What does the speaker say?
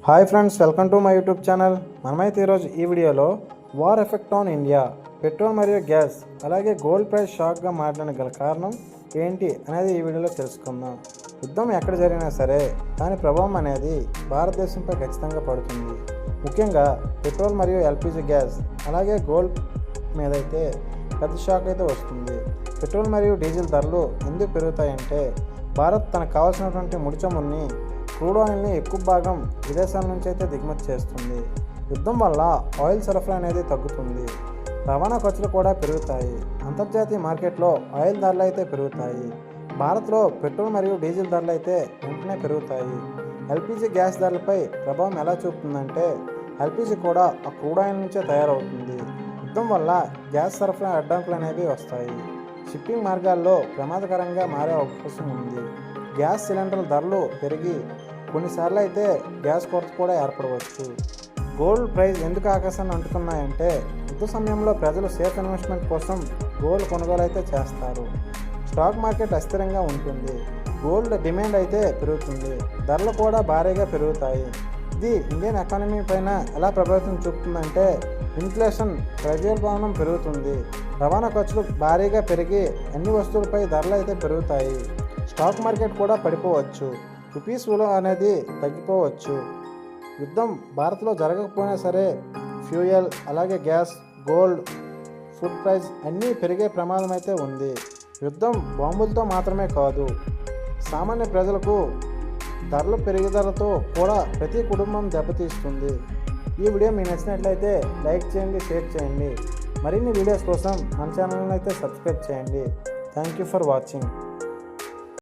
Hi friends, welcome to my YouTube channel. మనమైతే ఈరోజు ఈ వీడియోలో war effect on India, petrol మరియు గ్యాస్ అలాగే గోల్డ్ ప్రైస్ షాక్గా మారడానికి గల కారణం ఏంటి అనేది ఈ వీడియోలో తెలుసుకుందాం. యుద్ధం ఎక్కడ జరిగినా సరే దాని ప్రభావం అనేది భారతదేశంపై ఖచ్చితంగా పడుతుంది. ముఖ్యంగా పెట్రోల్ మరియు ఎల్పిజి గ్యాస్ అలాగే గోల్డ్ మీద అయితే పెద్ద షాక్ అయితే వస్తుంది. పెట్రోల్ మరియు డీజిల్ ధరలు ఎందుకు పెరుగుతాయంటే భారత్ తనకు కావాల్సినటువంటి ముడి చమురుని క్రూడ్ ఆయిల్ని ఎక్కువ భాగం విదేశాల నుంచి అయితే దిగుమతి చేస్తుంది. యుద్ధం వల్ల ఆయిల్ సరఫరా అనేది తగ్గుతుంది, రవాణా ఖర్చులు కూడా పెరుగుతాయి. అంతర్జాతీయ మార్కెట్లో ఆయిల్ ధరలు అయితే పెరుగుతాయి. భారత్లో పెట్రోల్ మరియు డీజిల్ ధరలు అయితే వెంటనే పెరుగుతాయి. ఎల్పిజి గ్యాస్ ధరలపై ప్రభావం ఎలా చూపుతుందంటే ఎల్పిజి కూడా ఆ క్రూడ్ ఆయిల్ నుంచే తయారవుతుంది. యుద్ధం వల్ల గ్యాస్ సరఫరా అడ్డంకులు అనేవి వస్తాయి. షిప్పింగ్ మార్గాల్లో ప్రమాదకరంగా మారే అవకాశం ఉంది. గ్యాస్ సిలిండర్ల ధరలు పెరిగి కొన్నిసార్లు అయితే గ్యాస్ కొరత కూడా ఏర్పడవచ్చు. గోల్డ్ ప్రైస్ ఎందుకు ఆకాశాన్ని అంటుతున్నాయంటే యుద్ధ సమయంలో ప్రజలు సేఫ్ ఇన్వెస్ట్మెంట్ కోసం గోల్డ్ కొనుగోలు అయితే చేస్తారు. స్టాక్ మార్కెట్ అస్థిరంగా ఉంటుంది, గోల్డ్ డిమాండ్ అయితే పెరుగుతుంది, ధరలు కూడా భారీగా పెరుగుతాయి. ఇది ఇండియన్ ఎకానమీ పైన ఎలా ప్రభావితం చూపుతుందంటే ఇన్ఫ్లేషన్, ద్రవ్యోల్బణం పెరుగుతుంది, రవాణా ఖర్చులు భారీగా పెరిగి అన్ని వస్తువులపై ధరలు అయితే పెరుగుతాయి. స్టాక్ మార్కెట్ కూడా పడిపోవచ్చు, రూపీస్ విలువ అనేది తగ్గిపోవచ్చు. యుద్ధం భారత్లో జరగకపోయినా సరే ఫ్యూయల్ అలాగే గ్యాస్, గోల్డ్, ఫుడ్ ప్రైస్ అన్నీ పెరిగే ప్రమాదం అయితే ఉంది. యుద్ధం బాంబులతో మాత్రమే కాదు, సామాన్య ప్రజలకు ధరలు పెరుగుదలతో కూడా ప్రతి కుటుంబం దెబ్బతీస్తుంది. ఈ వీడియో మీకు నచ్చినట్లయితే లైక్ చేయండి, షేర్ చేయండి. మరిన్ని వీడియోస్ కోసం మన ఛానల్ని అయితే సబ్స్క్రైబ్ చేయండి. Thank you for watching.